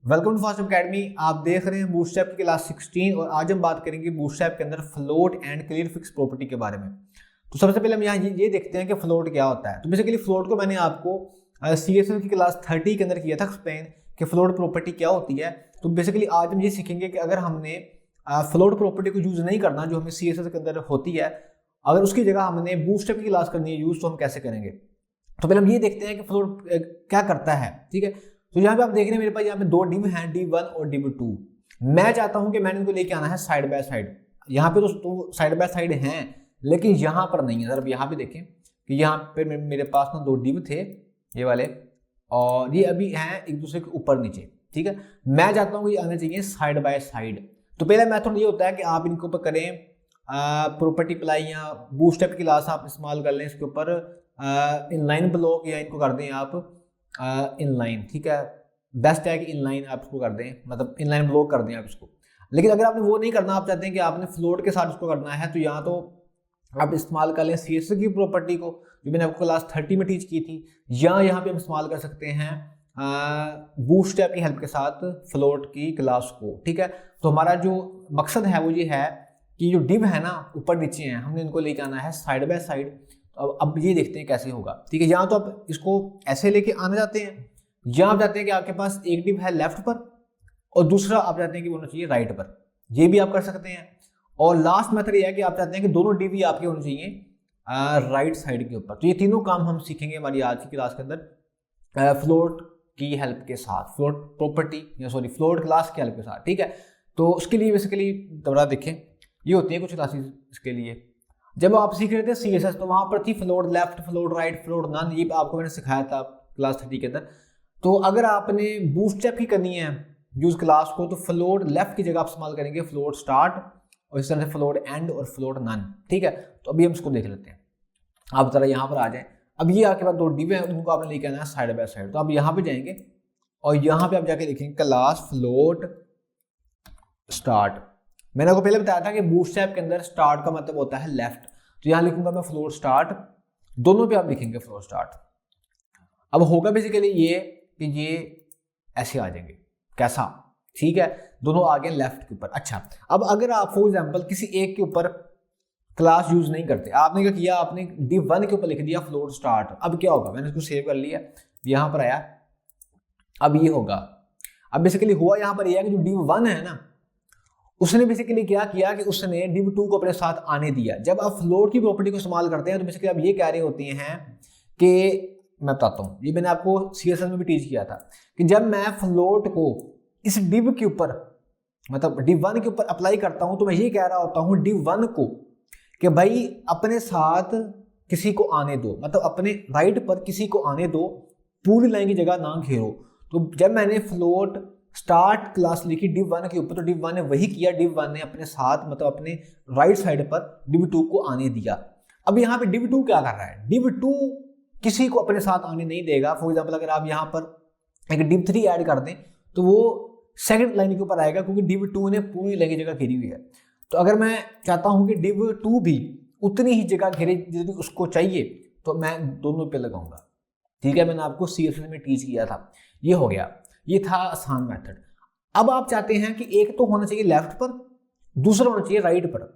Welcome to fast academy. आप देख रहे हैं बूटस्ट्रैप की क्लास 16 और आज हम बात करेंगे बूटस्ट्रैप के अंदर float and clear fix property के बारे में। तो सबसे पहले हम यहाँ ये देखते हैं कि फ्लोट क्या होता है। तो बेसिकली फ्लोट को मैंने आपको CSS की क्लास 30 के अंदर किया था एक्सप्लेन कि फ्लोट प्रॉपर्टी क्या होती है। तो बेसिकली आज हम ये सीखेंगे कि अगर हमने फ्लोट प्रॉपर्टी को यूज नहीं करना जो हमें CSS के अंदर होती है, अगर उसकी जगह हमने बूटस्ट्रैप की क्लास करनी है यूज, तो हम कैसे करेंगे। तो पहले हम ये देखते हैं कि फ्लोट क्या करता है। ठीक है, तो यहाँ पे आप देख रहे हैं मेरे पास यहाँ पे दो डिव हैं, div1 और div2। मैं चाहता हूं कि मैंने इनको लेके आना है साइड बाय साइड। यहाँ पे तो साइड बाय साइड हैं लेकिन यहाँ पर नहीं है। जरा यहाँ पे देखें कि यहाँ पे मेरे पास ना दो डिव थे ये वाले, और ये अभी हैं एक दूसरे के ऊपर नीचे। ठीक है, मैं चाहता हूँ कि आने चाहिए साइड बाय साइड। तो पहला मेथड ये होता है कि आप इनके ऊपर करें प्रॉपर्टी अप्लाई या बूटस्ट्रैप की क्लास आप इस्तेमाल कर लें इसके ऊपर इनलाइन ब्लॉक, या इनको कर दें आप इनलाइन। ठीक है, बेस्ट है कि इनलाइन आप इसको कर दें, मतलब इनलाइन ब्लॉक कर दें आप इसको। लेकिन अगर आपने वो नहीं करना, आप चाहते हैं कि आपने फ्लोट के साथ इसको करना है, तो यहाँ तो आप इस्तेमाल कर लें CSS की प्रॉपर्टी को जो मैंने आपको क्लास 30 में टीच की थी, या यहाँ पे हम इस्तेमाल कर सकते हैं बूटस्ट्रैप की हेल्प के साथ फ्लोट की क्लास को। ठीक है, तो हमारा जो मकसद है वो ये है कि जो डिव है ना ऊपर नीचे हैं, हमने इनको लेके आना है साइड बाय साइड। अब ये देखते हैं कैसे होगा। ठीक है, यहाँ तो आप इसको ऐसे लेके आना चाहते हैं, या आप चाहते हैं कि आपके पास एक डिव है लेफ्ट पर और दूसरा आप चाहते हैं कि वो होना चाहिए राइट पर, ये भी आप कर सकते हैं। और लास्ट मेथड ये है कि आप चाहते हैं कि दोनों डिव ही आपके होने चाहिए राइट साइड के ऊपर। तो ये तीनों काम हम सीखेंगे हमारी आज की क्लास के अंदर फ्लोट की हेल्प के साथ, फ्लोट प्रॉपर्टी या सॉरी फ्लोट क्लास की हेल्प के साथ। ठीक है, तो उसके लिए बेसिकली दोबारा देखें, ये होती है कुछ क्लासेस इसके लिए। जब आप सीख रहे थे CSS तो वहां पर थी float left, float right, float none, ये आपको मैंने सिखाया था क्लास 30 के अंदर। तो अगर आपने बूटस्ट्रैप की करनी है यूज क्लास को, तो फ्लोट लेफ्ट की जगह आप इस्तेमाल करेंगे फ्लोट स्टार्ट, और इस तरह से फ्लोट एंड और फ्लोट नन। ठीक है, तो अभी हम इसको देख लेते हैं। आप जरा यहाँ पर आ जाए। अब ये आपके पास दो डिव है, उनको आपने लेके आना है साइड बाय साइड। तो आप यहाँ पे जाएंगे और यहाँ पे आप जाके देखेंगे क्लास फ्लोट स्टार्ट। मैंने आपको पहले बताया था कि बूटस्ट्रैप के अंदर स्टार्ट का मतलब होता है लेफ्ट, तो यहां लिखूंगा मैं फ्लोट स्टार्ट, दोनों पे आप लिखेंगे फ्लोट स्टार्ट। अब होगा बेसिकली ये कि ये ऐसे आ जाएंगे, कैसा। ठीक है, दोनों आ गए लेफ्ट के ऊपर। अच्छा, अब अगर आप फॉर एग्जांपल किसी एक के ऊपर क्लास यूज नहीं करते, आपने क्या किया, आपने div1 के ऊपर लिख दिया फ्लोट स्टार्ट। अब क्या होगा, मैंने इसको सेव कर लिया, यहां पर आया, अब ये होगा। अब बेसिकली हुआ यहां पर यह है कि जो div1 है ना, उसने बेसिकली क्या किया कि उसने div2 को अपने साथ आने दिया। जब आप फ्लोट की प्रॉपर्टी को इस्तेमाल करते हैं तो बेसिकली आप ये कह रहे होते हैं कि, मैं बताता हूं, ये मैंने आपको CSS में भी टीच किया था कि जब मैं फ्लोट को इस div के ऊपर, मतलब div1 के ऊपर अप्लाई करता हूं, तो मैं ये कह रहा होता हूं div1 को कि भाई अपने साथ किसी को आने दो, मतलब अपने राइट पर किसी को आने दो, पूरी लाइन की जगह ना घेरो। तो जब मैंने फ्लोट स्टार्ट क्लास लिखी div1 के ऊपर, तो div1 ने वही किया, div1 ने अपने साथ मतलब अपने राइट साइड पर div2 को आने दिया। अब यहाँ पे div2 क्या कर रहा है, div2 किसी को अपने साथ आने नहीं देगा। फॉर एग्जांपल अगर आप यहाँ पर एक div3 ऐड कर दें तो वो सेकंड लाइन के ऊपर आएगा, क्योंकि div2 ने पूरी लाइन की जगह घेरी हुई है। तो अगर मैं चाहता हूँ कि div2 भी उतनी ही जगह घेरे जितनी उसको चाहिए, तो मैं दोनों पे लगाऊंगा। ठीक है, मैंने आपको CSS में टीच किया था। ये हो गया, ये था आसान मेथड। अब आप चाहते हैं कि एक तो होना चाहिए लेफ्ट पर, दूसरा होना चाहिए राइट पर।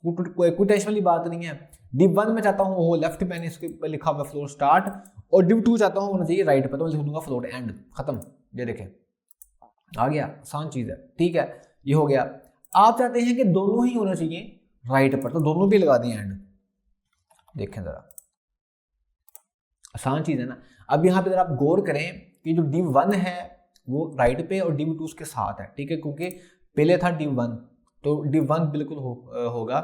कोई टेंशन वाली बात नहीं है। div1 में चाहता हूं वो लेफ्ट, मैंने इसके लिखा हुआ फ्लोट स्टार्ट, और div2 चाहता हूं होना चाहिए राइट पर, तो मैं लिख दूंगा फ्लोट एंड, खत्म। ये देखें आ गया, आसान चीज है। ठीक है, ये हो गया। आप चाहते हैं कि दोनों ही होना चाहिए राइट पर, तो दोनों भी लगा दें एंड। देखें जरा, आसान चीज है ना। अब यहाँ पे जरा आप गौर करें कि जो div1 है वो राइट पे और div2 उसके साथ है। ठीक है, क्योंकि पहले था div1, तो div1 बिल्कुल होगा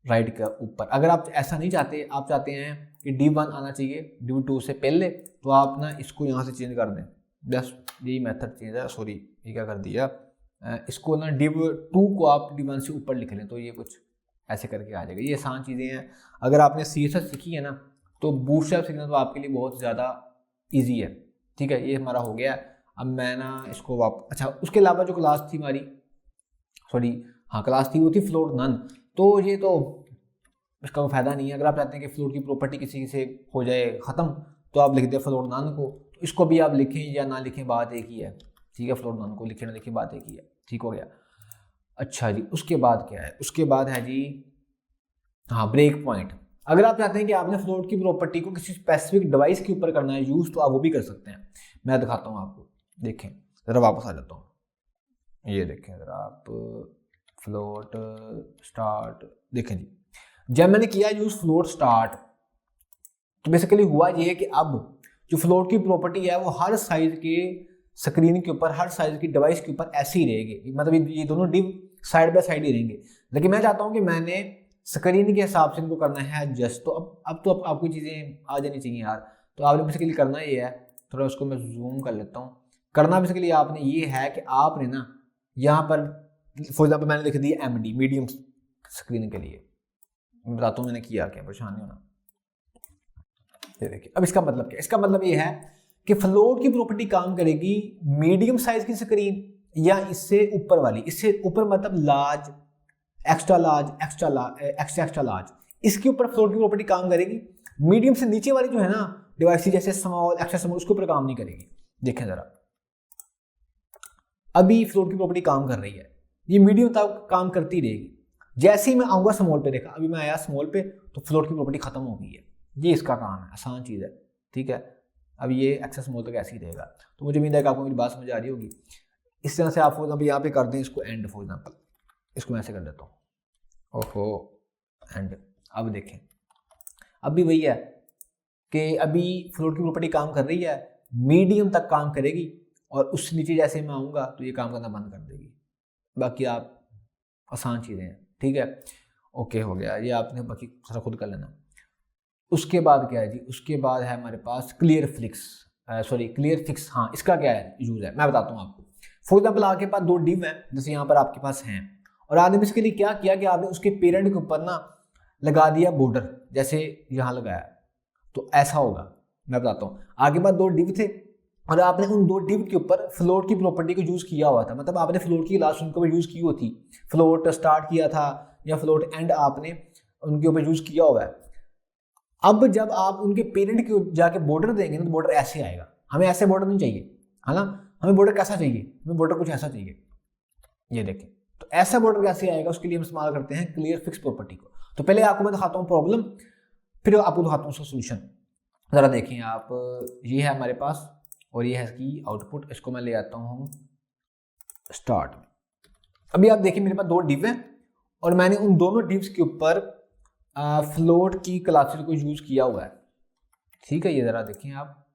राइट के ऊपर। अगर आप ऐसा नहीं चाहते, आप चाहते हैं कि div1 आना चाहिए div2 से पहले, तो आप ना इसको यहाँ से चेंज कर दें। बस यही मेथड चेंज है, सॉरी ये क्या कर दिया, इसको ना div2 को आप div1 से ऊपर लिख लें, तो ये कुछ ऐसे करके आ जाएगा। ये आसान चीज़ें हैं। अगर आपने CSS सीखी है ना, तो बूटस्ट्रैप सीखना तो आपके लिए बहुत ज़्यादा ईजी है। ठीक है, ये हमारा हो गया। अब मैं ना इसको अच्छा, उसके अलावा जो क्लास थी हमारी, सॉरी हाँ क्लास थी, वो थी फ्लोट नन। तो ये तो इसका कोई फायदा नहीं है। अगर आप चाहते हैं कि फ्लोट की प्रॉपर्टी किसी से हो जाए ख़त्म, तो आप लिख दें फ्लोट नन को। इसको भी आप लिखें या ना लिखें, बात एक ही है। ठीक है, फ्लोट नॉन को लिखे ना लिखे बात एक ही है, ठीक हो गया। अच्छा जी, उसके बाद क्या है, उसके बाद है जी हाँ ब्रेक पॉइंट। अगर आप चाहते हैं कि आपने फ्लोट की प्रॉपर्टी को किसी स्पेसिफिक डिवाइस के ऊपर करना है यूज, तो आप वो भी कर सकते हैं। मैं दिखाता हूँ आपको, देखें ज़रा, वापस आ जाता हूँ, ये देखें ज़रा आप, फ्लोट स्टार्ट देखें जी। जब मैंने किया यूज फ्लोट स्टार्ट, तो बेसिकली हुआ ये है कि अब जो फ्लोट की प्रॉपर्टी है वो हर साइज के स्क्रीन के ऊपर, हर साइज की डिवाइस के ऊपर ऐसे ही रहेगी, मतलब ये दोनों डिव साइड बाय साइड ही रहेंगे। लेकिन मैं चाहता हूँ कि मैंने स्क्रीन के हिसाब से इनको करना है एडजस्ट, तो अब तो आपको चीज़ें आ जानी चाहिए यार। तो आपने बेसिकली करना ये है, थोड़ा उसको मैं जूम कर लेता हूँ। करना बेसिकली आपने ये है कि आपने ना यहाँ पर फॉर एग्जाम्पल मैंने लिख दिया MD, मीडियम स्क्रीन के लिए। मैं बताता हूँ मैंने किया क्या, परेशान नहीं होना। ये देखिए, अब इसका मतलब क्या, इसका मतलब ये है कि फ्लोट की प्रॉपर्टी काम करेगी मीडियम साइज की स्क्रीन या इससे ऊपर वाली, इससे ऊपर मतलब large, extra large, extra large, इसके ऊपर फ्लोट की प्रॉपर्टी काम करेगी। मीडियम से नीचे वाली जो है ना डिवाइस, जैसे स्मॉल, एक्स्ट्रा स्मॉल, उसके ऊपर काम नहीं करेगी। देखें जरा, अभी फ्लोट की प्रॉपर्टी काम कर रही है, ये मीडियम तक काम करती रहेगी। जैसे ही मैं आऊँगा स्मॉल पे, देखा अभी मैं आया स्मॉल पे, तो फ्लोट की प्रॉपर्टी खत्म हो गई है। ये इसका काम है, आसान चीज़ है, ठीक है। अब ये एक्सेस स्मॉल तक ऐसे ही रहेगा। तो मुझे उम्मीद है कि आपको मेरी बात समझ आ रही होगी। इस तरह से आप फॉर एग्जाम्पल यहाँ पे कर दें इसको एंड, फॉर एग्जाम्पल इसको मैं ऐसे कर देता हूँ, ओहो एंड। अब देखें, अब भी वही है कि अभी फ्लोट की प्रॉपर्टी काम कर रही है, मीडियम तक काम करेगी, और उससे नीचे जैसे मैं आऊँगा तो ये काम करना बंद कर देगी। बाकी आप आसान चीज़ें हैं, ठीक है, ओके हो गया, ये आपने बाकी सारा खुद कर लेना। उसके बाद क्या है जी, उसके बाद है हमारे पास क्लियर फिक्स। हाँ, इसका क्या है यूज़ है, मैं बताता हूँ आपको। फॉर एग्जाम्पल आपके पास दो डिव हैं, जैसे यहाँ पर आपके पास हैं, और आपने इसके लिए क्या किया कि आपने उसके पेरेंट के ऊपर ना लगा दिया बॉर्डर, जैसे यहाँ लगाया, तो ऐसा होगा। मैं बताता हूँ, आपके पास दो डिव थे और आपने उन दो डिव के ऊपर फ्लोट की प्रॉपर्टी को यूज़ किया हुआ था, मतलब आपने फ्लोट की क्लास उनके ऊपर यूज़ की होती, फ्लोट स्टार्ट किया था या फ्लोट एंड आपने उनके ऊपर यूज़ किया हुआ है। अब जब आप उनके पेरेंट को जाके बॉर्डर देंगे ना, तो बॉर्डर ऐसे आएगा। हमें ऐसे बॉर्डर नहीं चाहिए, है ना, हमें बॉर्डर कैसा चाहिए, हमें बॉर्डर कुछ ऐसा चाहिए, ये देखें। तो ऐसा बॉर्डर कैसे आएगा, उसके लिए हम इस्तेमाल करते हैं क्लियर फिक्स प्रॉपर्टी को। तो पहले आपको मैं दिखाता हूँ प्रॉब्लम, फिर आपको दिखाता हूँ उसका सोल्यूशन। ज़रा देखें आप, ये है हमारे पास और ये है इसकी आउटपुट। इसको मैं ले आता हूँ स्टार्ट। अभी आप देखिए मेरे पास दो डिव हैं और मैंने उन दोनों डिव्स के ऊपर फ्लोट की क्लासेस को यूज़ किया हुआ है, ठीक है। ये ज़रा देखें आप,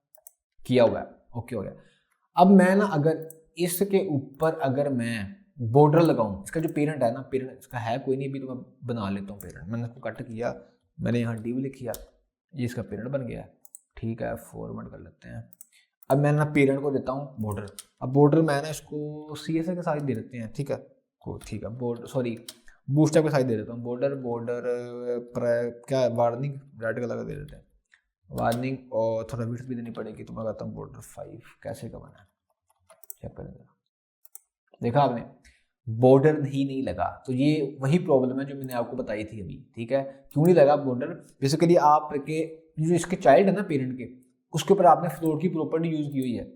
किया हुआ है, ओके हो गया। अब मैं ना अगर इसके ऊपर अगर मैं बॉर्डर लगाऊं, इसका जो पेरेंट है ना, पेरेंट इसका है कोई नहीं, अभी तो मैं बना लेता हूँ पेरेंट। मैंने इसको कट किया, मैंने यहाँ डिव लिख किया, ये इसका पेरेंट बन गया, ठीक है। फॉरवर्ड कर लेते हैं। अब मैं ना पेरेंट को देता हूँ बॉर्डर। अब बॉर्डर मैं ना इसको CSS के साथ दे देते हैं, ठीक है, ठीक है। बॉर्डर सॉरी बूटस्ट्रैप के साथ दे देता हूँ बॉर्डर क्या वार्निंग रेड कलर का दे देते हैं, वार्निंग, और थोड़ा विड्थ भी देनी पड़ेगी। तो मैं कहता हूँ बॉर्डर 5 कैसे का बना है, चेक करेंगे। देखा आपने, बॉर्डर ही नहीं लगा, तो ये वही प्रॉब्लम है जो मैंने आपको बताई थी अभी, ठीक है। क्यों नहीं लगा बॉर्डर, बेसिकली आपके जो इसके चाइल्ड है ना पेरेंट के, उसके ऊपर आपने फ्लोट की प्रॉपर्टी यूज की हुई है,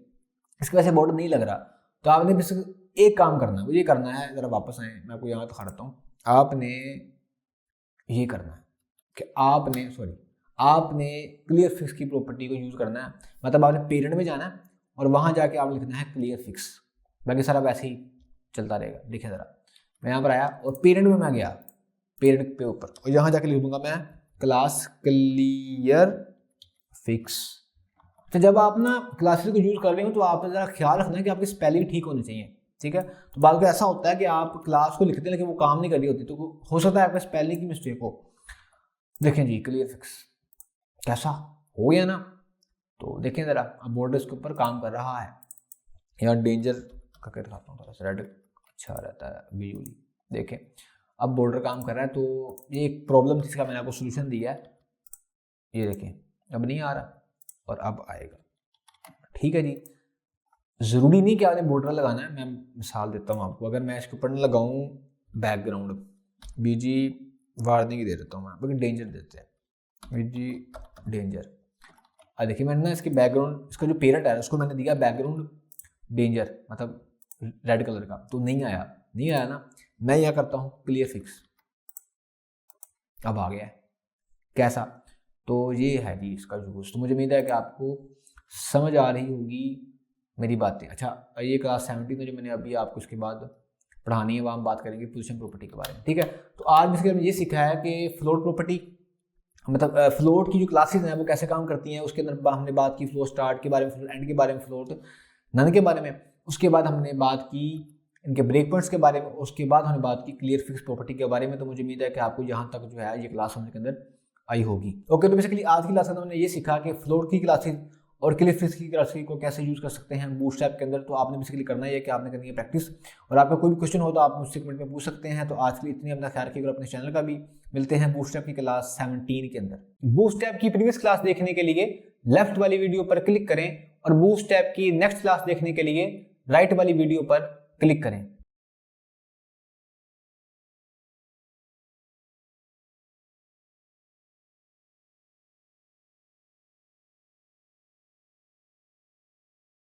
इसकी वजह से बॉर्डर नहीं लग रहा। तो आपने बेसिकली एक काम करना है, वो ये करना है, जरा वापस आए, मैं आपको यहाँ दिखा देता हूँ। आपने ये करना है कि आपने क्लियर फिक्स की प्रॉपर्टी को यूज करना है, मतलब आपने पेरेंट में जाना है और वहां जाके आपने लिखना है क्लियर फिक्स। बाकी सारा वैसे ही चलता रहेगा। देखिए जरा, मैं यहाँ पर आया और पेरेंट में मैं गया, पेरेंट पे ऊपर, और यहाँ जाके लिख दूंगा मैं क्लास क्लियर फिक्स। तो जब आप ना क्लासेस को यूज कर रहे हो तो आप जरा ख्याल रखना है कि आपकी स्पेलिंग ठीक होनी चाहिए, ठीक है। तो बाद में ऐसा होता है कि आप क्लास को लिखते हैं लेकिन वो काम नहीं कर रही होती, तो हो सकता है आपका स्पेलिंग की मिस्टेक हो। देखें जी, क्लियर फिक्स कैसा हो गया ना। तो देखें जरा, अब बॉर्डर इसके ऊपर काम कर रहा है। यहाँ डेंजर का क्या दिखाता हूँ, थोड़ा सा रेड अच्छा रहता है विजुअली। देखें अब बॉर्डर काम कर रहा है, तो ये एक प्रॉब्लम जिसका मैंने आपको सोल्यूशन दिया है, ये देखें अब नहीं आ रहा और अब आएगा, ठीक है जी। ज़रूरी नहीं कि आपने बॉर्डर लगाना है, मैं मिसाल देता हूँ आपको। अगर मैं इसके ऊपर लगाऊँ बैकग्राउंड, BG वार्निंग दे देता हूँ मैं, बल्कि डेंजर देते हैं, BG डेंजर। अब देखिए मैंने ना इसके बैकग्राउंड, इसका जो पेरेंट है उसको मैंने दिया बैकग्राउंड डेंजर मतलब रेड कलर का, तो नहीं आया ना। मैं यह करता हूँ क्लियर फिक्स, अब आ गया है कैसा। तो ये है जी इसका यूज। तो मुझे उम्मीद है कि आपको समझ आ रही होगी मेरी बातें। अच्छा, ये क्लास 17 जो मैंने अभी आपको इसके बाद पढ़ानी है, वहाँ हम बात करेंगे पोजीशन प्रॉपर्टी के बारे में, ठीक है। तो आज बेसिकली हमने ये सीखा है कि फ्लोट प्रॉपर्टी मतलब फ्लोट की जो क्लासेस हैं वो कैसे काम करती हैं। उसके अंदर हमने बात की फ्लोट स्टार्ट के बारे में, फ्लोट एंड के बारे में, फ्लोट नन के बारे में। उसके बाद हमने बात की इनके ब्रेक पॉइंट्स के बारे में। उसके बाद हमने बात की क्लियर फिक्स प्रॉपर्टी के बारे में। तो मुझे उम्मीद है कि आपको यहाँ तक जो है ये क्लास समझ के अंदर आई होगी। ओके, तो बेसिकली आज की क्लास में हमने ये सीखा कि फ्लोट की क्लासेस और क्लियर फिक्स की क्लासेस को कैसे यूज कर सकते हैं बूटस्ट्रैप के अंदर। तो आपने बेसिकली करना है कि आपने करनी है प्रैक्टिस, और आपका कोई भी क्वेश्चन हो तो आप मुझसे कमेंट में पूछ सकते हैं। तो आज के लिए इतनी अपना ख्याल रखिएगा, अपने चैनल का भी। मिलते हैं बूटस्ट्रैप की क्लास 17 के अंदर। बूटस्ट्रैप की प्रीवियस क्लास देखने के लिए लेफ्ट वाली वीडियो पर क्लिक करें और बूटस्ट्रैप की नेक्स्ट क्लास देखने के लिए राइट वाली वीडियो पर क्लिक करें।